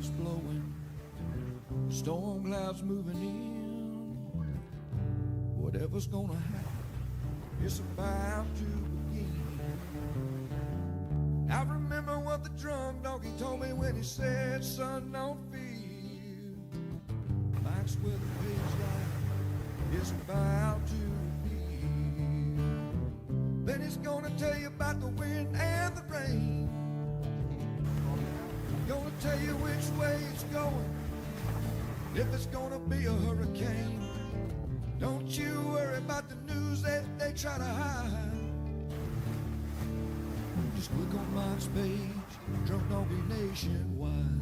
breeze blowing, storm clouds moving in. Whatever's gonna happen, it's about to begin. I remember what the drunk donkey told me when he said, son, don't fear. Life's where the pig's life is about to begin. Then he's gonna tell you about the wind and the rain. Gonna tell you which way it's going, if it's gonna be a hurricane. Don't you worry about the news that they try to hide. Just click on Mike's page, Drunk Donkey Nationwide.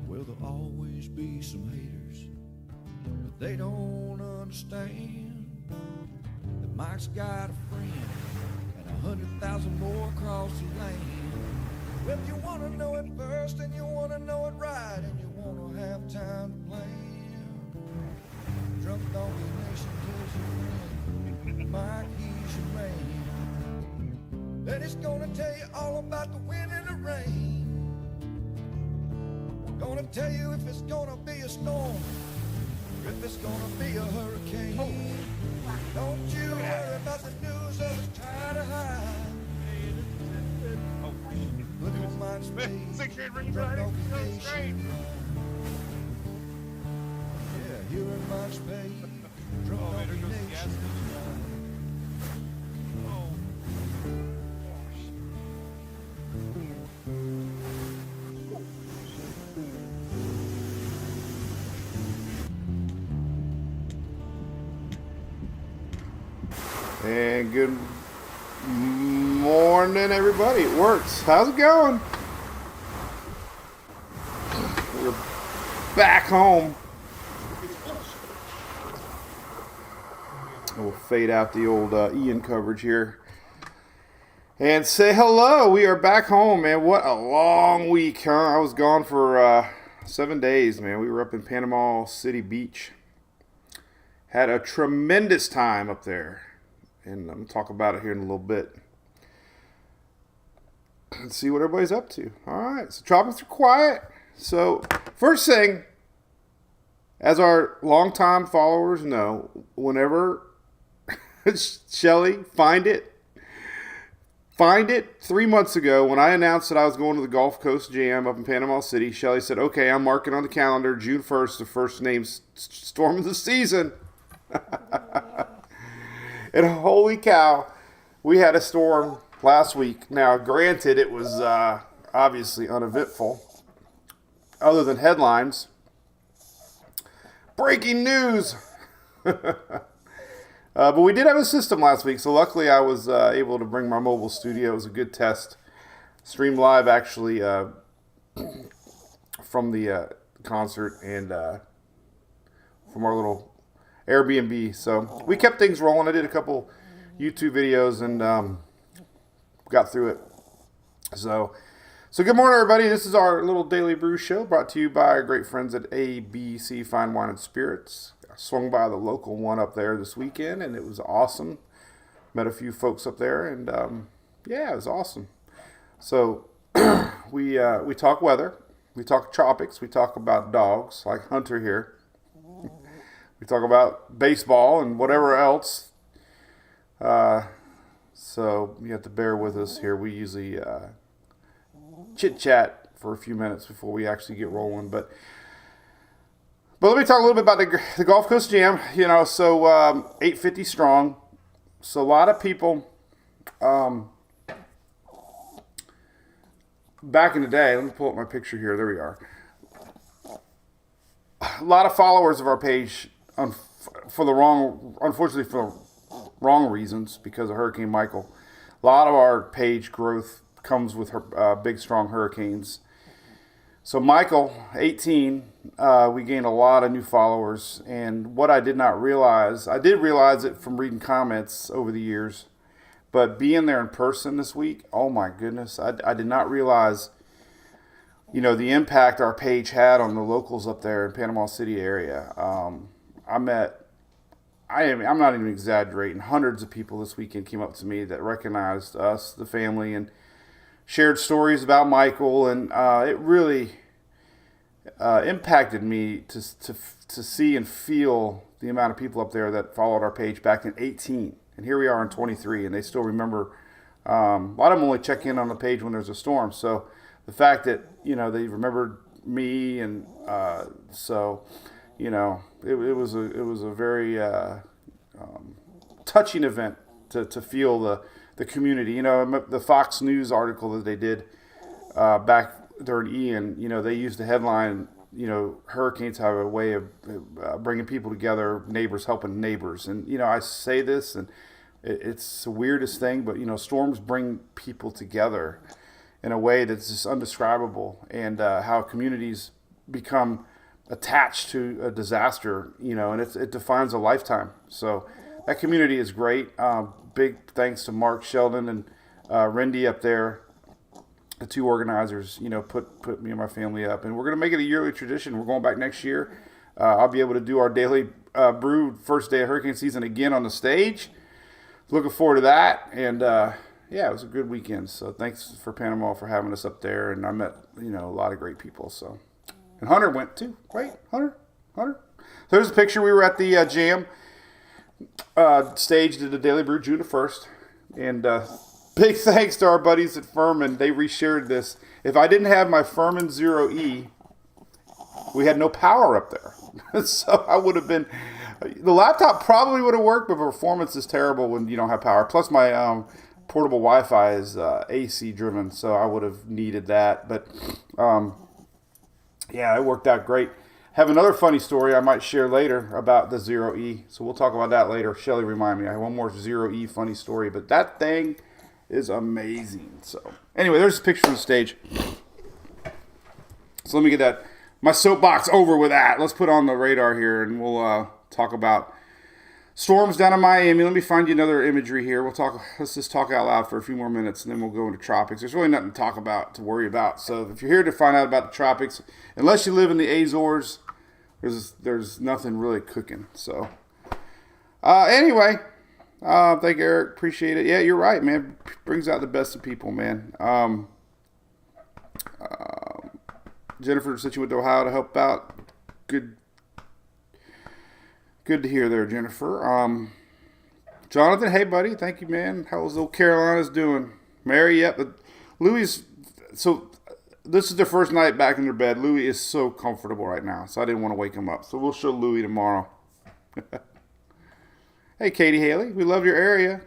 Well, there'll always be some haters, but they don't understand that Mike's got a friend and 100,000 more across the land. Well, if you want to know it first and you want to know it right and you want to have time to plan, Drunk Donkey Nation tells you when Mike, he's your man. Then he's gonna tell you all about the wind and the rain. Gonna tell you if it's gonna be a storm, if it's gonna be a hurricane. Don't you worry about the news that was trying to hide. Look on Mike's page, Drunk Donkey Nation. Yeah, here in Mike's page, Drunk Donkey Nation. And good morning, everybody. It works. How's it going? We're back home. We'll fade out the old Ian coverage here and say hello. We are back home, man. What a long week, huh? I was gone for 7 days, man. We were up in Panama City Beach. Had a tremendous time up there. And I'm going to talk about it here in a little bit. Let's see what everybody's up to. All right, so tropics are quiet. So first thing, as our longtime followers know, whenever Shelly, find it 3 months ago when I announced that I was going to the Gulf Coast Jam up in Panama City, Shelly said, okay, I'm marking on the calendar June 1st, the first named storm of the season. And holy cow, we had a storm last week. Now, granted, it was obviously uneventful, other than headlines. Breaking news! But we did have a system last week, so luckily I was able to bring my mobile studio. It was a good test. Streamed live, actually, from the concert and from our little Airbnb. So we kept things rolling. I did a couple YouTube videos and got through it. So good morning, everybody. This is our little daily brew show brought to you by our great friends at ABC Fine Wine and Spirits. I swung by the local one up there this weekend and it was awesome. Met a few folks up there and yeah, it was awesome. So we talk weather, we talk tropics, we talk about dogs like Hunter here. We talk about baseball and whatever else. So you have to bear with us here. We usually chit-chat for a few minutes before we actually get rolling. But let me talk a little bit about the Gulf Coast Jam. You know, so 850 strong. So a lot of people back in the day, let me pull up my picture here. There we are. A lot of followers of our page unfortunately for the wrong reasons because of Hurricane Michael. A lot of our page growth comes with big, strong hurricanes. So Michael, 18, we gained a lot of new followers. And what I did not realize, I did realize it from reading comments over the years, but being there in person this week, oh my goodness, I did not realize, you know, the impact our page had on the locals up there in Panama City area. I met I'm not even exaggerating. Hundreds of people this weekend came up to me that recognized us, the family, and shared stories about Michael, and it really impacted me to see and feel the amount of people up there that followed our page back in 18, and here we are in 23, and they still remember. A lot of them only check in on the page when there's a storm, so the fact that they remembered me, and so it was a very touching event to feel the community. The Fox News article that they did back during Ian, they used the headline, hurricanes have a way of bringing people together, neighbors helping neighbors. And, I say this, and it's the weirdest thing, but, storms bring people together in a way that's just undescribable. And how communities become attached to a disaster, and it defines a lifetime. So that community is great. Big thanks to Mark Sheldon and Rendy up there, the two organizers, put me and my family up. And we're going to make it a yearly tradition. We're going back next year. I'll be able to do our daily brew first day of hurricane season again on the stage. Looking forward to that. And it was a good weekend. So thanks for Panama for having us up there. And I met, a lot of great people. So, and Hunter went too, right? Hunter. So there's a picture. We were at the Jam stage, did the Daily Brew June the 1st. And big thanks to our buddies at Furman. They reshared this. If I didn't have my Furman 0E, we had no power up there. So I would have been, the laptop probably would have worked, but performance is terrible when you don't have power. Plus my portable Wi-Fi is AC driven, so I would have needed that. But it worked out great. Have another funny story I might share later about the 0E, so we'll talk about that later. Shelly, remind me. I have one more 0E funny story, but that thing is amazing. So anyway, there's a picture on the stage. So let me get my soapbox over with that. Let's put on the radar here, and we'll talk about storms down in Miami. Let me find you another imagery here. Let's just talk out loud for a few more minutes, and then we'll go into tropics. There's really nothing to worry about. So if you're here to find out about the tropics, unless you live in the Azores, there's nothing really cooking. So anyway, thank you, Eric. Appreciate it. Yeah, you're right, man. Brings out the best of people, man. Jennifer said she went to Ohio to help out. Good to hear there, Jennifer. Jonathan, hey, buddy. Thank you, man. How's old Carolina's doing? Mary, yep. Louis, so this is their first night back in their bed. Louis is so comfortable right now, so I didn't want to wake him up. So we'll show Louis tomorrow. Hey, Katie Haley. We love your area.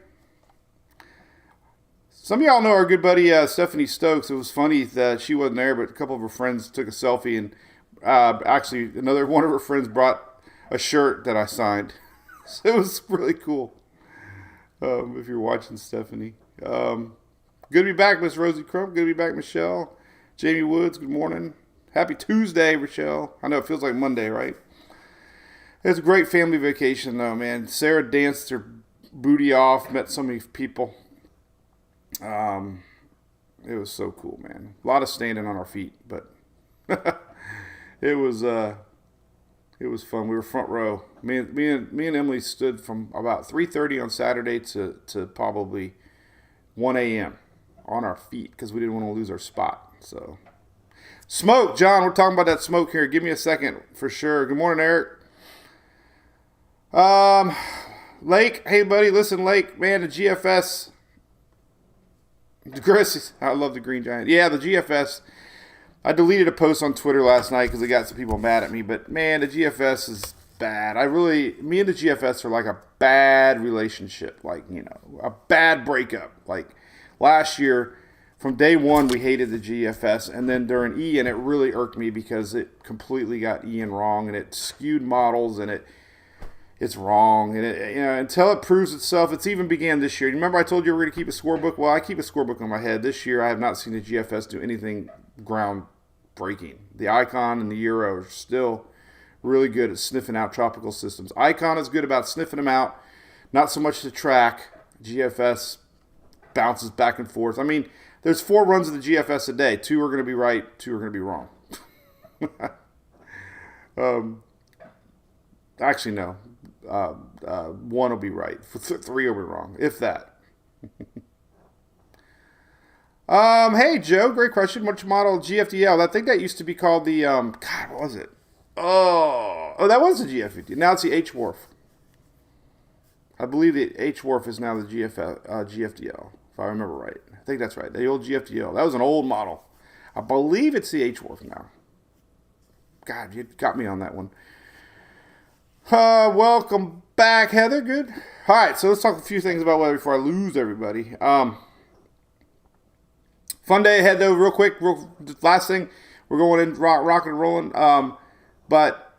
Some of y'all know our good buddy Stephanie Stokes. It was funny that she wasn't there, but a couple of her friends took a selfie, and actually another one of her friends brought a shirt that I signed. So it was really cool. If you're watching, Stephanie. Good to be back, Miss Rosie Crump. Good to be back, Michelle. Jamie Woods, good morning. Happy Tuesday, Rochelle. I know it feels like Monday, right? It was a great family vacation, though, man. Sarah danced her booty off, met so many people. It was so cool, man. A lot of standing on our feet, but it was fun. We were front row. Me and Emily stood from about 3:30 on Saturday to probably 1 a.m. on our feet because we didn't want to lose our spot. So, smoke, John. We're talking about that smoke here. Give me a second for sure. Good morning, Eric. Lake, hey buddy. Listen, Lake, man, the GFS. Chris, I love the Green Giant. Yeah, the GFS. I deleted a post on Twitter last night because I got some people mad at me. But, man, the GFS is bad. Me and the GFS are like a bad relationship. Like, a bad breakup. Like, last year, from day one, we hated the GFS. And then during Ian, it really irked me because it completely got Ian wrong. And it skewed models, and it's wrong. And until it proves itself, it's even began this year. Remember I told you we were going to keep a scorebook? Well, I keep a scorebook on my head. This year, I have not seen the GFS do anything groundbreaking. The Icon and the Euro are still really good at sniffing out tropical systems. Icon is good about sniffing them out, not so much the track. GFS bounces back and forth. I mean, there's 4 runs of the GFS a day. 2 are going to be right, 2 are going to be wrong. Actually, no. one will be right. Three will be wrong, if that. Hey Joe, great question. Which model GFDL? I think that used to be called the God, what was it? Oh, that was the GFDL. Now it's the H-Wharf. I believe the H-Wharf is now the GFDL, if I remember right. I think that's right. The old GFDL. That was an old model. I believe it's the H-Wharf now. God, you got me on that one. Welcome back, Heather. Good. All right, so let's talk a few things about weather before I lose everybody. Fun day ahead, though, real quick. Last thing, we're going in rocking and rolling. But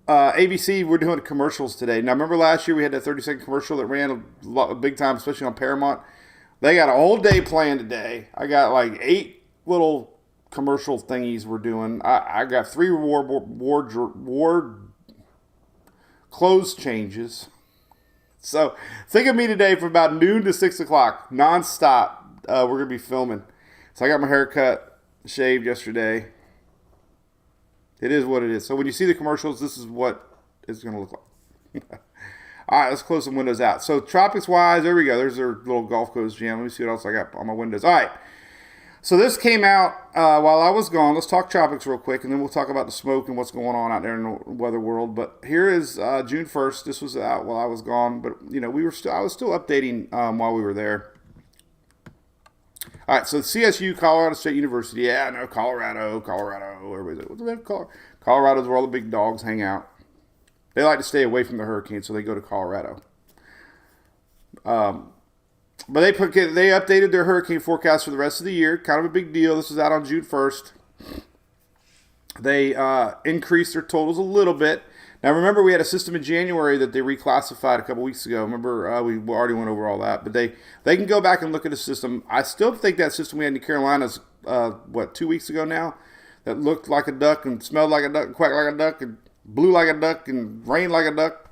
ABC, we're doing commercials today. Now, remember last year we had that 30-second commercial that ran a big time, especially on Paramount? They got a whole day planned today. I got like 8 little commercial thingies we're doing. I got 3 ward clothes changes. So think of me today from about noon to 6 o'clock, nonstop. We're going to be filming. So I got my hair cut, shaved yesterday. It is what it is. So when you see the commercials, this is what it's going to look like. All right, let's close some windows out. So tropics-wise, there we go. There's our little Gulf Coast jam. Let me see what else I got on my windows. All right. So this came out while I was gone. Let's talk tropics real quick, and then we'll talk about the smoke and what's going on out there in the weather world. But here is June 1st. This was out while I was gone, but you know I was still updating while we were there. All right, so CSU, Colorado State University. Yeah, I know, Colorado. Everybody's like, what's that called? Colorado's where all the big dogs hang out. They like to stay away from the hurricane, so they go to Colorado. But they updated their hurricane forecast for the rest of the year. Kind of a big deal. This was out on June 1st. They increased their totals a little bit. Now, remember, we had a system in January that they reclassified a couple weeks ago. Remember, we already went over all that. But they can go back and look at the system. I still think that system we had in the Carolinas, 2 weeks ago now, that looked like a duck and smelled like a duck and quacked like a duck and blew like a duck and rained like a duck.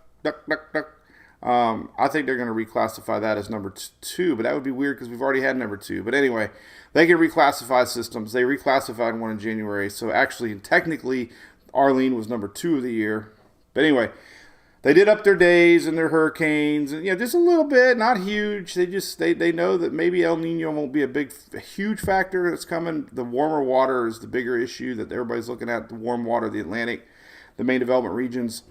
I think they're going to reclassify that as number 2, but that would be weird because we've already had number 2. But anyway, they can reclassify systems. They reclassified one in January. So actually, technically, Arlene was number 2 of the year. But anyway, they did up their days and their hurricanes, and just a little bit, not huge. They know that maybe El Nino won't be a huge factor that's coming. The warmer water is the bigger issue that everybody's looking at. The warm water, the Atlantic, the main development regions.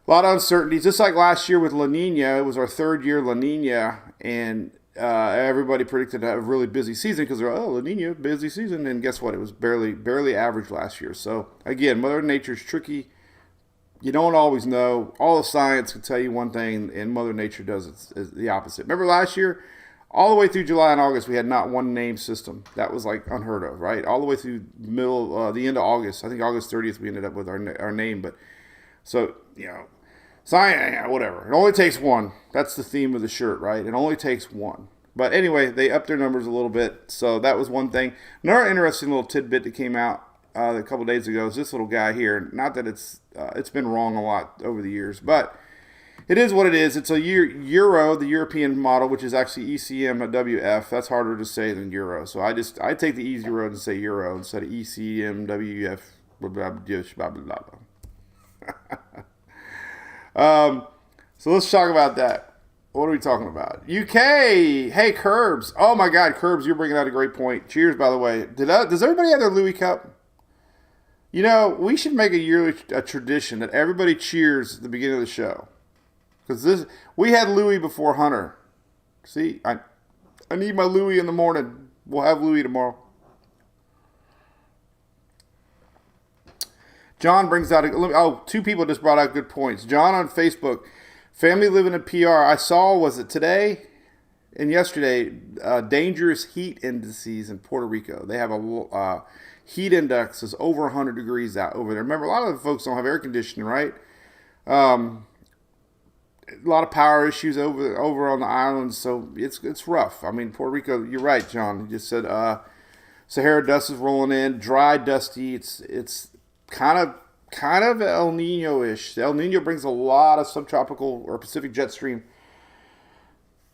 A lot of uncertainties. Just like last year with La Nina, it was our 3rd year La Nina, and everybody predicted a really busy season because they're La Nina, busy season, and guess what? It was barely average last year. So again, Mother Nature's tricky. You don't always know. All the science can tell you one thing, and Mother Nature does the opposite. Remember last year, all the way through July and August, we had not one name system. That was like unheard of, right? All the way through the end of August. I think August 30th we ended up with our name. But so, science, whatever. It only takes one. That's the theme of the shirt, right? It only takes one. But anyway, they upped their numbers a little bit. So that was one thing. Another interesting little tidbit that came out a couple days ago is this little guy here. Not that it's been wrong a lot over the years, but it is what it is. It's a Euro, the European model, which is actually ECMWF. That's harder to say than Euro. So I take the easy road and say Euro instead of ECMWF. Blah blah blah blah blah. So let's talk about that. What are we talking about? UK. Hey, Curbs. Oh my God, Curbs, you're bringing out a great point. Cheers, by the way. Does everybody have their Louis cup? We should make a yearly tradition that everybody cheers at the beginning of the show. Because we had Louis before Hunter. See, I need my Louis in the morning. We'll have Louis tomorrow. John brings out 2 people just brought out good points. John on Facebook, family living in PR. I saw, was it today and yesterday, dangerous heat indices in Puerto Rico. They have a heat index is over 100 degrees out over there. Remember, a lot of the folks don't have air conditioning, right? A lot of power issues over on the islands, so it's rough. I mean, Puerto Rico, you're right, John. You just said Sahara dust is rolling in, dry, dusty. It's kind of El Nino-ish. El Nino brings a lot of subtropical or Pacific jet stream,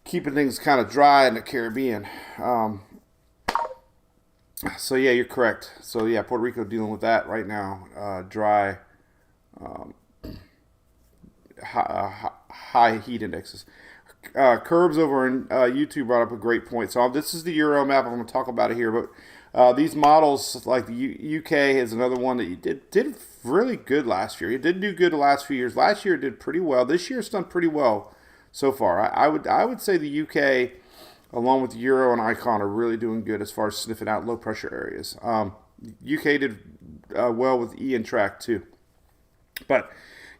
keeping things kind of dry in the Caribbean. So yeah, you're correct. So yeah, Puerto Rico dealing with that right now. Dry. high heat indexes. Curbs over in YouTube brought up a great point. So this is the Euro map. I'm going to talk about it here, but these models, like the UK, is another one that you did really good last year. It did do good the last few years. Last year it did pretty well. This year it's done pretty well so far. I would say the UK, along with Euro and Icon, are really doing good as far as sniffing out low pressure areas. UK did well with E and Track too, but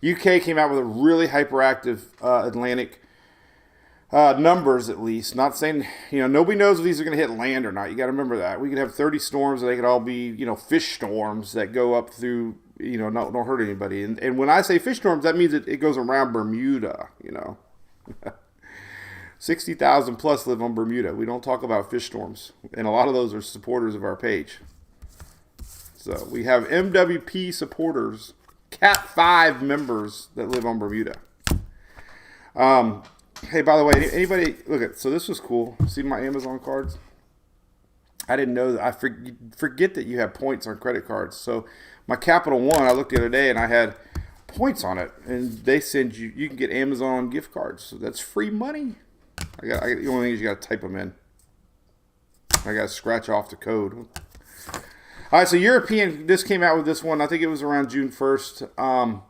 UK came out with a really hyperactive Atlantic numbers, at least. Not saying, nobody knows if these are going to hit land or not. You got to remember that. We could have 30 storms, and they could all be, fish storms that go up through, don't hurt anybody. And when I say fish storms, that means it goes around Bermuda, 60,000 plus live on Bermuda. We don't talk about fish storms. And a lot of those are supporters of our page. So we have MWP supporters, Cat 5 members that live on Bermuda. Hey, by the way, anybody look at? So this was cool. See my Amazon cards? I didn't know that. I forget that you have points on credit cards. So my Capital One, I looked the other day and I had points on it, and they send you can get Amazon gift cards. So that's free money. The only thing is you got to type them in. I got to scratch off the code. All right, so European. This came out with this one. I think it was around June 1st.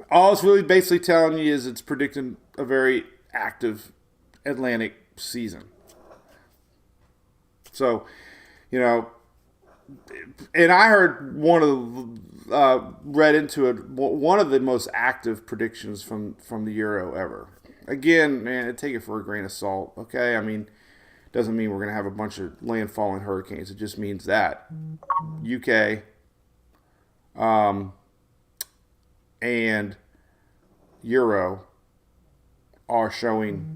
All it's really basically telling you is it's predicting a very active Atlantic season. So, and I heard read into it, one of the most active predictions from the Euro ever. Again, man, take it for a grain of salt, okay? I mean, doesn't mean we're going to have a bunch of landfalling hurricanes. It just means that UK, and Euro are showing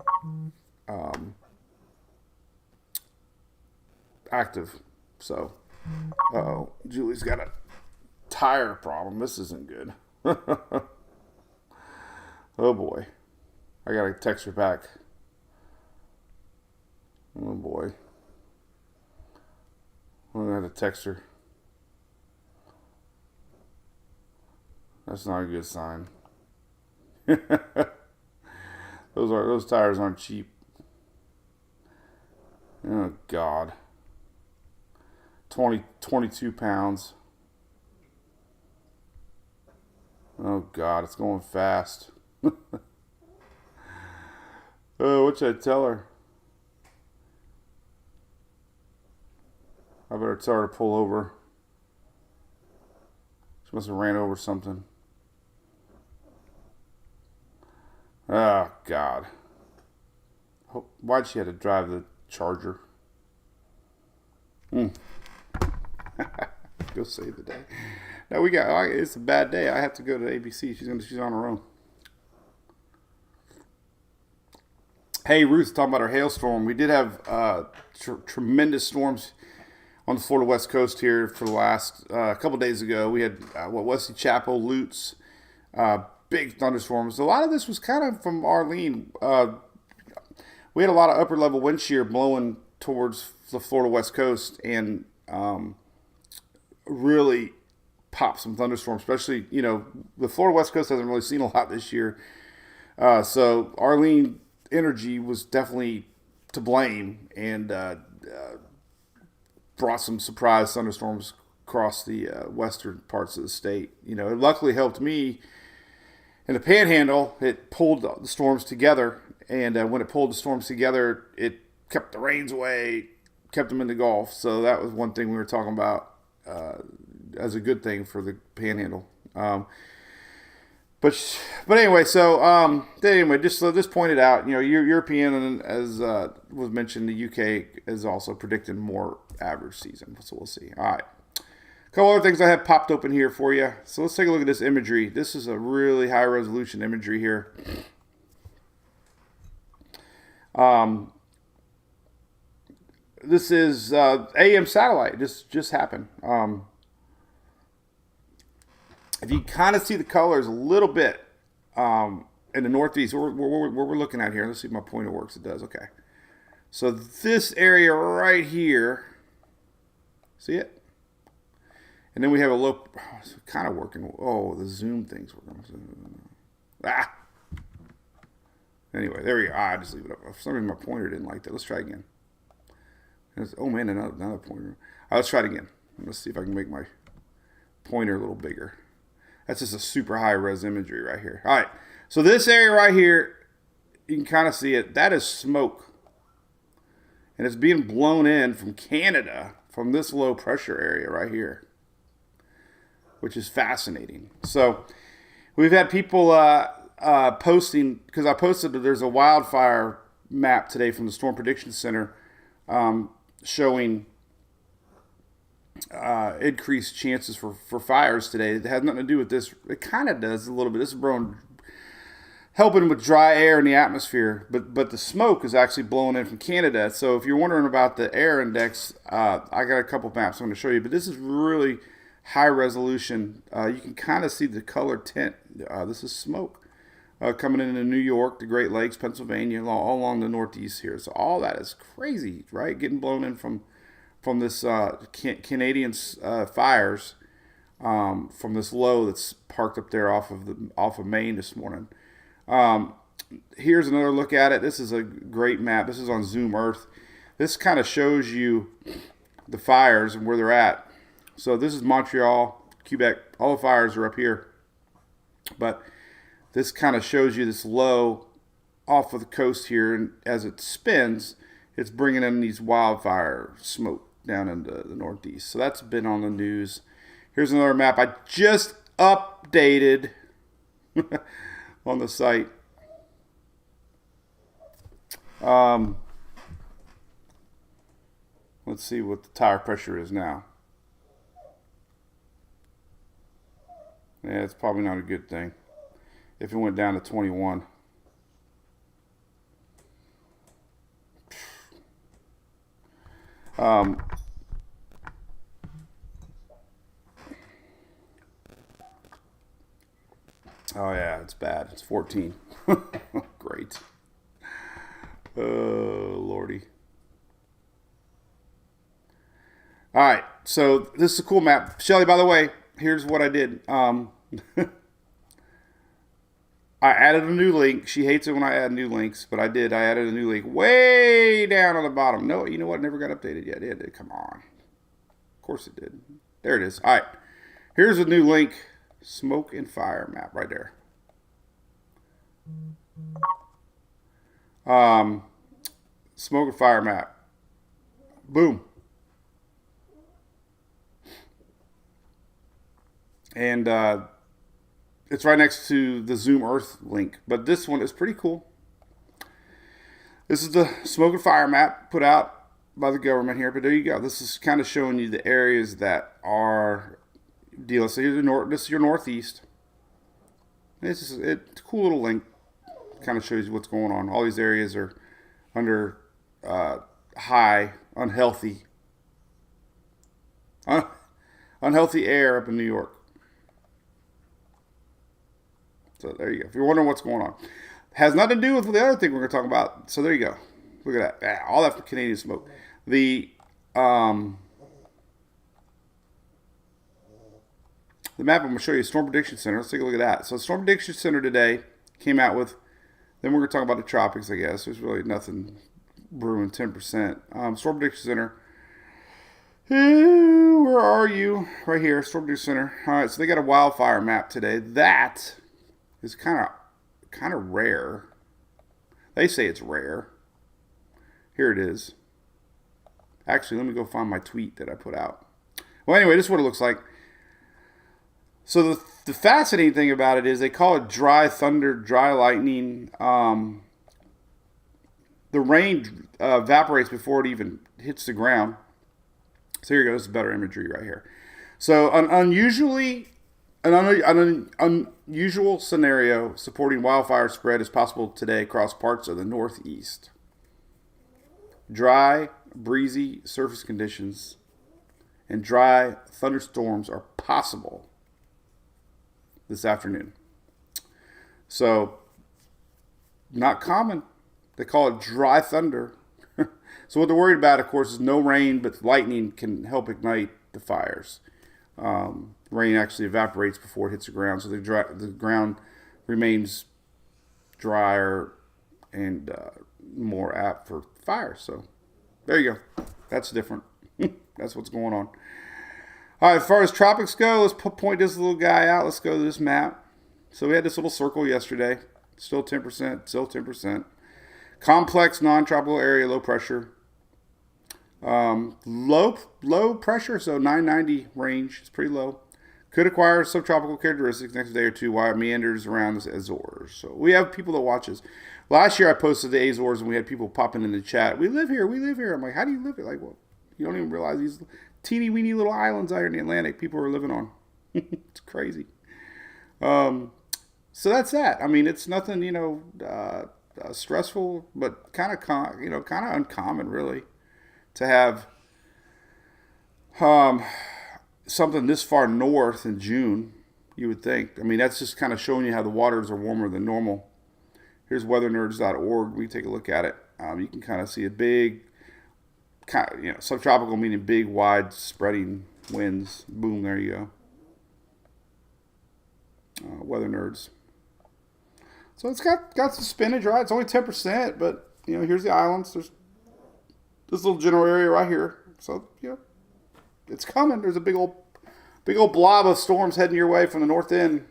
active. So, Julie's got a tire problem. This isn't good. Oh boy, I gotta text her back. Oh boy, I'm gonna have to text her. That's not a good sign. Those tires aren't cheap. Oh God. 22 pounds. Oh God, it's going fast. Oh, what should I tell her? I better tell her to pull over. She must have ran over something. Oh, God. Why'd she have to drive the Charger? Go save the day. No, it's a bad day. I have to go to ABC. She's on her own. Hey, Ruth's talking about our hailstorm. We did have tremendous storms on the Florida West Coast here for the last couple days ago. We had Wesley Chapel, Lutz, big thunderstorms. A lot of this was kind of from Arlene. We had a lot of upper level wind shear blowing towards the Florida West Coast, and really popped some thunderstorms. Especially, the Florida West Coast hasn't really seen a lot this year. So Arlene energy was definitely to blame, and brought some surprise thunderstorms across the western parts of the state. It luckily helped me in the Panhandle. It pulled the storms together, and when it pulled the storms together, it kept the rains away, kept them in the Gulf. So that was one thing we were talking about as a good thing for the Panhandle. But anyway, just pointed out, European, and as was mentioned, the UK is also predicting more average season. So we'll see. All right. A couple other things I have popped open here for you. So let's take a look at this imagery. This is a really high resolution imagery here. This is AM satellite. Just happened. If you kind of see the colors a little bit in the Northeast, where we're looking at here, let's see if my pointer works. It does. Okay. So this area right here, see it? And then we have a low, it's kind of working. Oh, the zoom thing's working. Ah. Anyway, there we go. I just leave it up. For some reason, my pointer didn't like that. Let's try again. Oh man, another pointer. Let's try it again. Let's see if I can make my pointer a little bigger. That's just a super high res imagery right here. All right, so this area right here, you can kind of see it. That is smoke. And it's being blown in from Canada, from this low pressure area right here, which is fascinating. So we've had people posting, because I posted that there's a wildfire map today from the Storm Prediction Center showing increased chances for fires today. It has nothing to do with this. It kind of does a little bit. This is helping with dry air in the atmosphere, but the smoke is actually blowing in from Canada. So if you're wondering about the air index, I got a couple maps I'm going to show you, but this is really high resolution. You can kind of see the color tint. This is smoke coming into New York, the Great Lakes, Pennsylvania, all along the Northeast here. So all that is crazy, right? Getting blown in from this Canadian fires from this low that's parked up there off of Maine this morning. Here's another look at it. This is a great map. This is on Zoom Earth. This kind of shows you the fires and where they're at. So this is Montreal, Quebec. All the fires are up here. But this kind of shows you this low off of the coast here. And as it spins, it's bringing in these wildfire smoke down into the Northeast. So that's been on the news. Here's another map I just updated on the site. Let's see what the tire pressure is now. Yeah, it's probably not a good thing if it went down to 21. Oh yeah, it's bad. It's 14. Great. Oh, Lordy. All right, so this is a cool map. Shelly, by the way, here's what I did. I added a new link. She hates it when I add new links, but I did. I added a new link way down on the bottom. No, you know what? It never got updated yet. It did. Come on. Of course it did. There it is. All right. Here's a new link. Smoke and fire map right there. Smoke and fire map. Boom. And it's right next to the Zoom Earth link. But this one is pretty cool. This is the smoke and fire map put out by the government here. But there you go. This is kind of showing you the areas that are dealing. So here's this is your Northeast. It's a cool little link. Kind of shows you what's going on. All these areas are under high, unhealthy air up in New York. So there you go. If you're wondering what's going on. Has nothing to do with the other thing we're going to talk about. So there you go. Look at that. All that Canadian smoke. The map I'm going to show you, Storm Prediction Center. Let's take a look at that. So Storm Prediction Center today came out with, then we're going to talk about the tropics, I guess. There's really nothing brewing 10%. Storm Prediction Center. Where are you? Right here, Storm Prediction Center. All right, so they got a wildfire map today. That is kind of rare. They say it's rare. Here it is. Actually, let me go find my tweet that I put out. Well, anyway, this is what it looks like. So the fascinating thing about it is they call it dry thunder, dry lightning. The rain evaporates before it even hits the ground. So here you go. This is better imagery right here. So an unusual scenario supporting wildfire spread is possible today across parts of the Northeast. Dry, breezy surface conditions and dry thunderstorms are possible this afternoon. So, not common. They call it dry thunder. So what they're worried about, of course, is no rain, but lightning can help ignite the fires. Rain actually evaporates before it hits the ground, so the ground remains drier and more apt for fire. So there you go. That's different. That's what's going on. All right, as far as tropics go, let's point this little guy out. Let's go to this map. So we had this little circle yesterday. Still 10%, still 10%. Complex non-tropical area, low pressure. Low pressure, so 990 range. It's pretty low. Could acquire subtropical characteristics next day or two while it meanders around the Azores. So we have people that watch us. Last year I posted the Azores and we had people popping in the chat. We live here, we live here. I'm like, how do you live here? Like, well, you don't even realize these teeny weeny little islands out here in the Atlantic people are living on. It's crazy. So that's that. I mean, it's nothing, stressful, but kind of uncommon, really, to have something this far north in June. You would think. I mean, that's just kind of showing you how the waters are warmer than normal. Here's weathernerds.org. We take a look at it. You can kind of see a big, subtropical meaning big, wide spreading winds. Boom, there you go. Weather nerds. So it's got some spinach, right? It's only 10%, but here's the islands. There's this little general area right here. So it's coming. There's a big old blob of storms heading your way from the north end,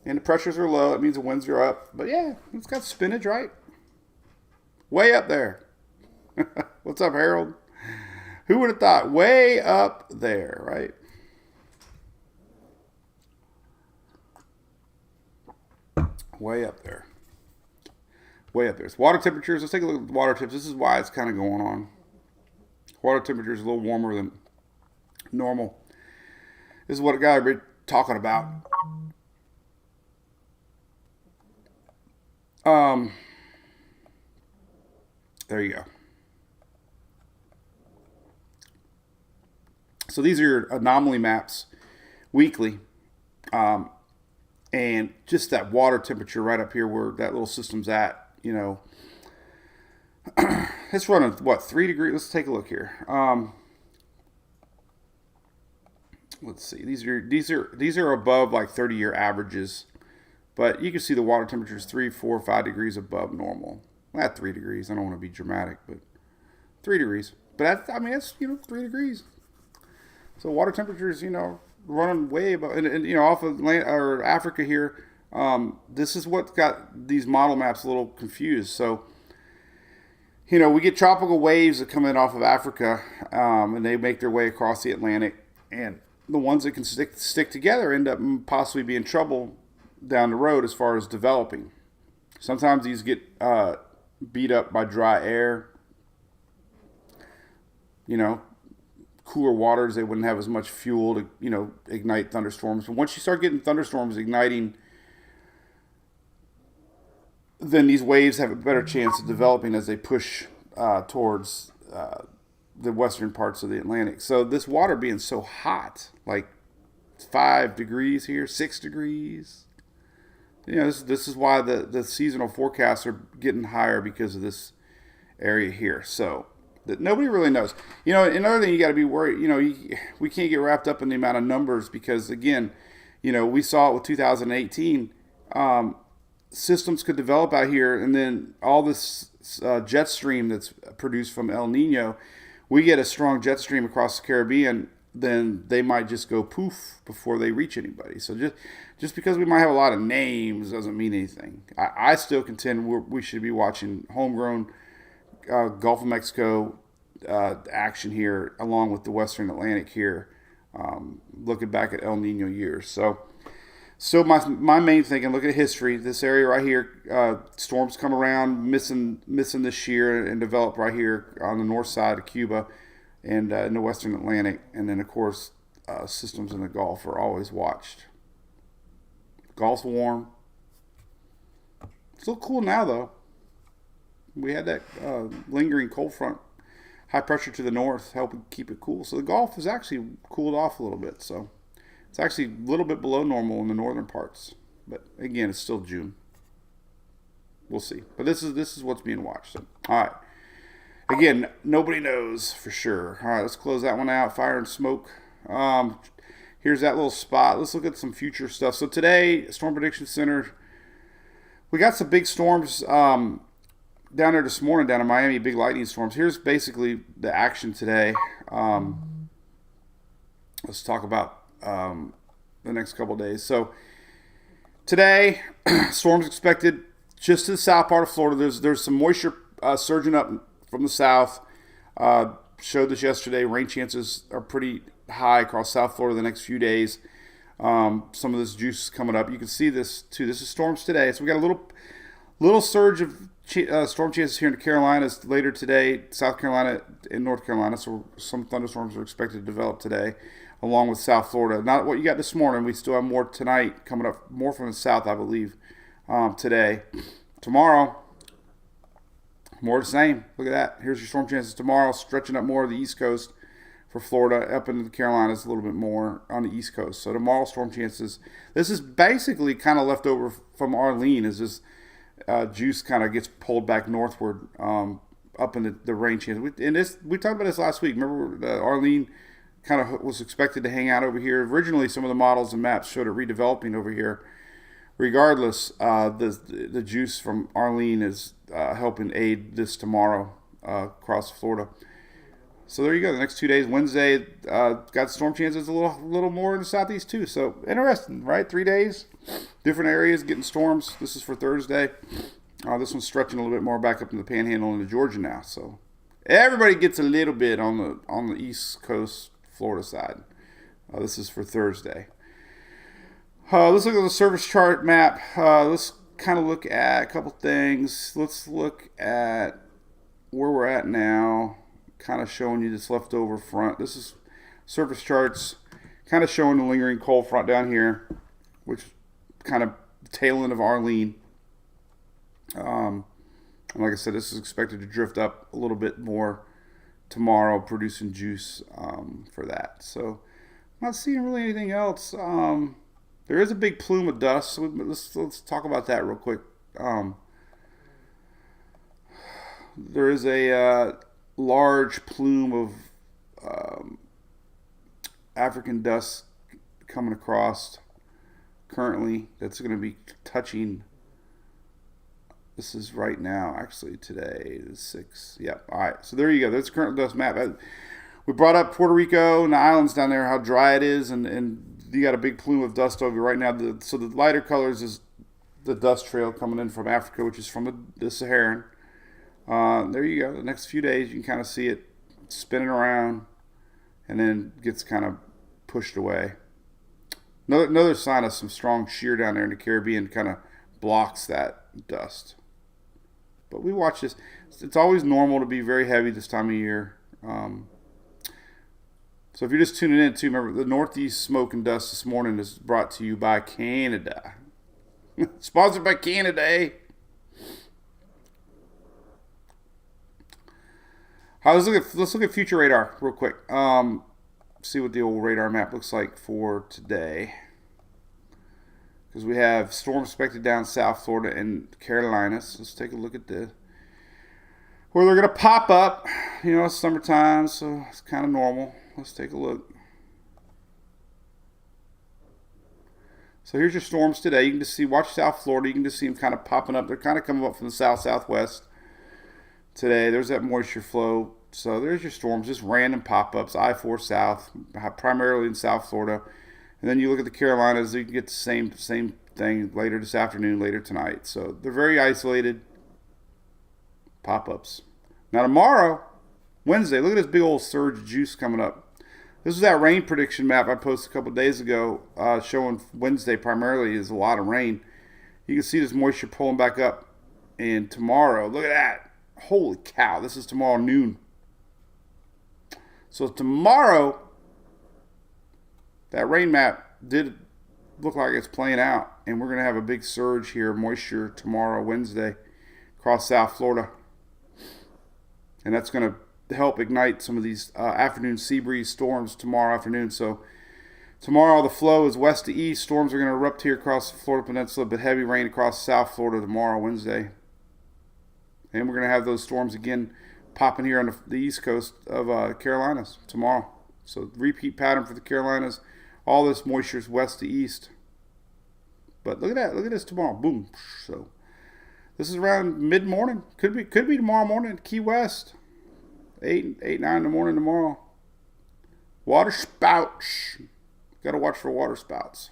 and the pressures are low. It means the winds are up. But yeah, it's got spinach, right? Way up there. What's up, Harold? Who would have thought? Way up there, right? Way up there. Way up there. It's water temperatures. Let's take a look at the water temps. This is why it's kind of going on. Water temperature is a little warmer than normal. This is what a guy I've been talking about. There you go. So these are your anomaly maps weekly. And just that water temperature right up here where that little system's at, it's running, 3 degrees? Let's take a look here. Let's see. These are above like 30-year averages. But you can see the water temperature is 3, 4, 5 degrees above normal. Not 3 degrees. I don't want to be dramatic, but 3 degrees. But that's 3 degrees. So water temperature is, running way above, and off of Africa here. This is what got these model maps a little confused. So, we get tropical waves that come in off of Africa, and they make their way across the Atlantic, and the ones that can stick together end up possibly being trouble down the road as far as developing. Sometimes these get beat up by dry air. Cooler waters, they wouldn't have as much fuel to, ignite thunderstorms. But once you start getting thunderstorms igniting, then these waves have a better chance of developing as they push towards the western parts of the Atlantic. So this water being so hot, like 5 degrees here, 6 degrees, this is why the seasonal forecasts are getting higher because of this area here. So that nobody really knows. Another thing you got to be worried, we can't get wrapped up in the amount of numbers because, again, we saw it with 2018. Systems could develop out here, and then all this jet stream that's produced from El Nino, we get a strong jet stream across the Caribbean, then they might just go poof before they reach anybody. So just because we might have a lot of names doesn't mean anything. I still contend we should be watching homegrown Gulf of Mexico action here, along with the Western Atlantic here, looking back at El Nino years. So my main thinking, look at history. This area right here, storms come around, missing this year and develop right here on the north side of Cuba and in the Western Atlantic. And then, of course, systems in the Gulf are always watched. Gulf's warm. It's a little cool now, though. We had that lingering cold front, high pressure to the north, helping keep it cool. So the Gulf has actually cooled off a little bit. So it's actually a little bit below normal in the northern parts. But again, it's still June. We'll see. But this is what's being watched. So, all right. Again, nobody knows for sure. All right, let's close that one out. Fire and smoke. Here's that little spot. Let's look at some future stuff. So today, Storm Prediction Center, we got some big storms down there this morning, down in Miami, big lightning storms. Here's basically the action today. Let's talk about the next couple of days. So today, storms expected just to the south part of Florida. There's some moisture surging up from the south. Showed this yesterday. Rain chances are pretty high across South Florida the next few days. Some of this juice is coming up. You can see this too. This is storms today. So we got a little surge of storm chances here in the Carolinas later today, South Carolina and North Carolina. So some thunderstorms are expected to develop today, along with South Florida. Not what you got this morning. We still have more tonight coming up, more from the south, I believe, today. Tomorrow, more the same. Look at that. Here's your storm chances tomorrow, stretching up more of the East Coast for Florida, up into the Carolinas a little bit more on the East Coast. So tomorrow, storm chances. This is basically kind of left over from Arlene, as this juice kind of gets pulled back northward up in the rain chances. We talked about this last week. Remember, Arlene kind of was expected to hang out over here. Originally, some of the models and maps showed it redeveloping over here. Regardless, the juice from Arlene is helping aid this tomorrow across Florida. So there you go. The next 2 days, Wednesday, got storm chances a little more in the southeast too. So interesting, right? 3 days, different areas getting storms. This is for Thursday. This one's stretching a little bit more back up in the Panhandle into Georgia now. So everybody gets a little bit on the East Coast, Florida side. This is for Thursday. Let's look at the service chart map. Let's kind of look at a couple things. Let's look at where we're at now. Kind of showing you this leftover front. This is surface charts, kind of showing the lingering cold front down here, which kind of tail end of Arlene. And like I said, this is expected to drift up a little bit more tomorrow, producing juice for that. So I'm not seeing really anything else. There is a big plume of dust. So let's talk about that real quick. There is a large plume of African dust coming across currently. That's going to be touching. This is right now, actually today is 6. Yep. All right. So there you go. That's the current dust map. We brought up Puerto Rico and the islands down there, how dry it is, and you got a big plume of dust over right now. So the lighter colors is the dust trail coming in from Africa, which is from the Saharan. There you go. The next few days, you can kind of see it spinning around and then gets kind of pushed away. Another sign of some strong shear down there in the Caribbean kind of blocks that dust. But we watch this. It's always normal to be very heavy this time of year. So if you're just tuning in, too, remember the Northeast Smoke and Dust this morning is brought to you by Canada. Sponsored by Canada, eh? Let's look at future radar real quick. See what the old radar map looks like for today. Because we have storms expected down South Florida and Carolinas. Let's take a look at where they're going to pop up. You know, it's summertime, so it's kind of normal. Let's take a look. So here's your storms today. You can just see, watch South Florida. You can just see them kind of popping up. They're kind of coming up from the south-southwest today. There's that moisture flow. So there's your storms, just random pop-ups. I-4 south, primarily in South Florida. And then you look at the Carolinas, you can get the same thing later this afternoon, later tonight. So they're very isolated pop-ups. Now tomorrow, Wednesday, look at this big old surge juice coming up. This is that rain prediction map I posted a couple days ago, showing Wednesday primarily is a lot of rain. You can see this moisture pulling back up. And tomorrow, look at that. Holy cow, this is tomorrow noon. So tomorrow, that rain map did look like it's playing out. And we're going to have a big surge here of moisture tomorrow, Wednesday, across South Florida. And that's going to help ignite some of these afternoon sea breeze storms tomorrow afternoon. So tomorrow the flow is west to east. Storms are going to erupt here across the Florida Peninsula, but heavy rain across South Florida tomorrow, Wednesday. And we're going to have those storms again popping here on the east coast of Carolinas tomorrow. So repeat pattern for the Carolinas. All this moisture is west to east. But look at that. Look at this tomorrow. Boom. So this is around mid-morning. Could be tomorrow morning at Key West. 8, 9 in the morning tomorrow. Water spouts. Got to watch for water spouts.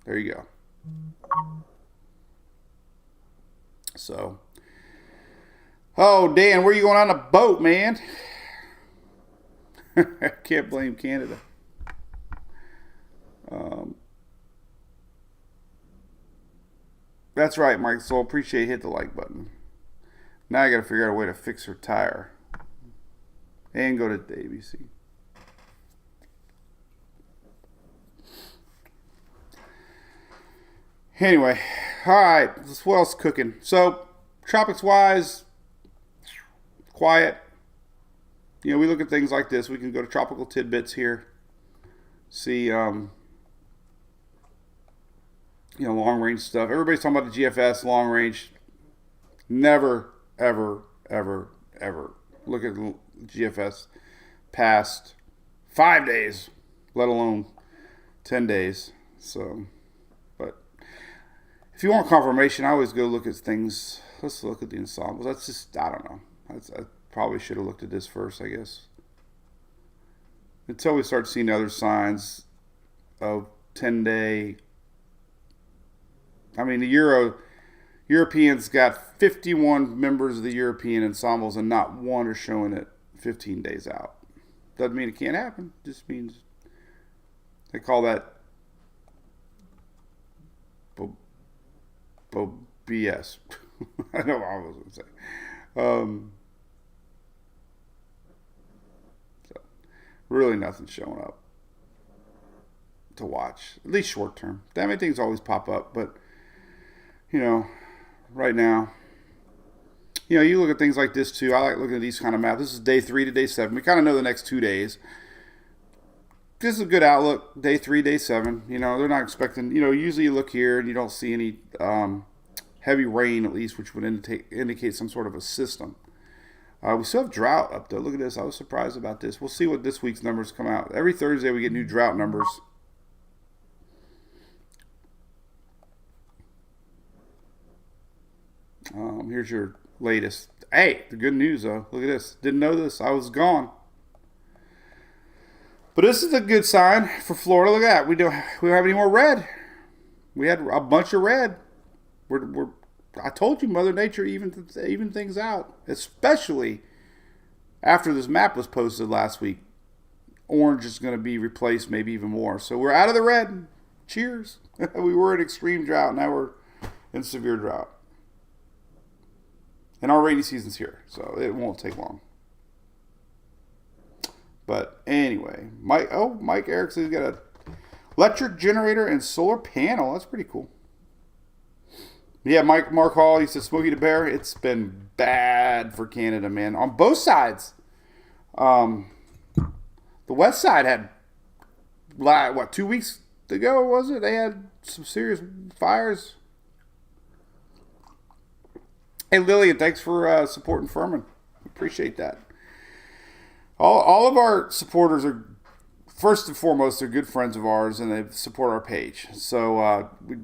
There you go. So, oh, Dan, where you going on a boat, man? I can't blame Canada. That's right, Mike. So appreciate hit the like button. Now I got to figure out a way to fix her tire and go to the ABC. Anyway, all right. What else cooking? So, tropics wise, quiet. You know, we look at things like this. We can go to Tropical Tidbits here. See, long range stuff. Everybody's talking about the GFS long range. Never, ever, ever, ever look at GFS past 5 days, let alone 10 days. So, but if you want confirmation, I always go look at things. Let's look at the ensembles. That's just, I don't know. I probably should have looked at this first, I guess. Until we start seeing other signs of 10-day. I mean, the Europeans got 51 members of the European ensembles, and not one are showing it 15 days out. Doesn't mean it can't happen. Just means they call that BS. I know what I was going to say. So really nothing showing up to watch, at least short term. That many things always pop up, but right now, you look at things like this too. I like looking at these kind of maps. This is day 3 to day 7. We kind of know the next 2 days. This is a good outlook. Day 3, day 7. They're not expecting. Usually you look here and you don't see any heavy rain, at least, which would indicate some sort of a system. We still have drought up there. Look at this. I was surprised about this. We'll see what this week's numbers come out. Every Thursday we get new drought numbers. Here's your latest. Hey, the good news though. Look at this. Didn't know this. I was gone. But this is a good sign for Florida. Look at that. We don't have any more red. We had a bunch of red. I told you, Mother Nature even things out, especially after this map was posted last week. Orange is going to be replaced, maybe even more. So we're out of the red. Cheers. We were in extreme drought. Now we're in severe drought. And our rainy season's here, so it won't take long. But anyway, Mike Erickson has got an electric generator and solar panel. That's pretty cool. Yeah, Mark Hall, he said Smokey the Bear. It's been bad for Canada, man, on both sides. The west side had, 2 weeks ago, was it? They had some serious fires. Hey, Lillian, thanks for supporting Furman. Appreciate that. All of our supporters are, first and foremost, they're good friends of ours, and they support our page. So, we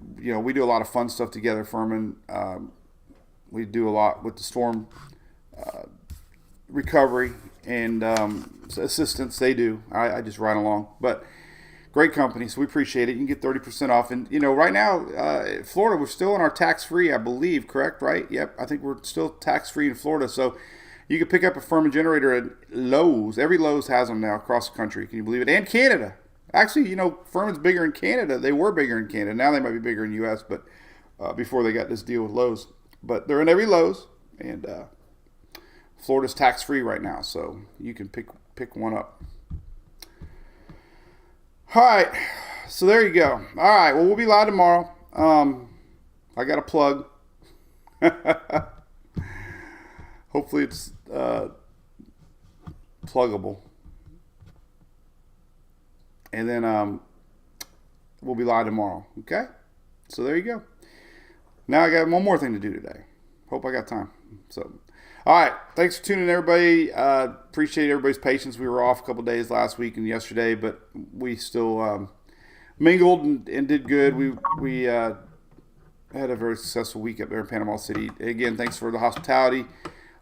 do a lot of fun stuff together, Furman. We do a lot with the storm recovery and assistance. They do. I just ride along. But great company, so we appreciate it. You can get 30% off. And, right now, Florida, we're still in our tax-free, I believe, correct? Right? Yep, I think we're still tax-free in Florida. So you can pick up a Furman generator at Lowe's. Every Lowe's has them now across the country. Can you believe it? And Canada. Actually, Furman's bigger in Canada. They were bigger in Canada. Now they might be bigger in the U.S., but before they got this deal with Lowe's. But they're in every Lowe's, and Florida's tax-free right now, so you can pick one up. All right, so there you go. All right, well, we'll be live tomorrow. I got a plug. Hopefully it's pluggable. And then we'll be live tomorrow, okay? So there you go. Now I got one more thing to do today. Hope I got time. So, all right. Thanks for tuning in, everybody. Appreciate everybody's patience. We were off a couple days last week and yesterday, but we still mingled and did good. We had a very successful week up there in Panama City. Again, thanks for the hospitality,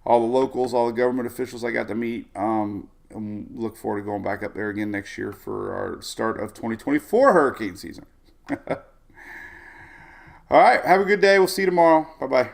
all the locals, all the government officials I got to meet. And look forward to going back up there again next year for our start of 2024 hurricane season. All right. Have a good day. We'll see you tomorrow. Bye-bye.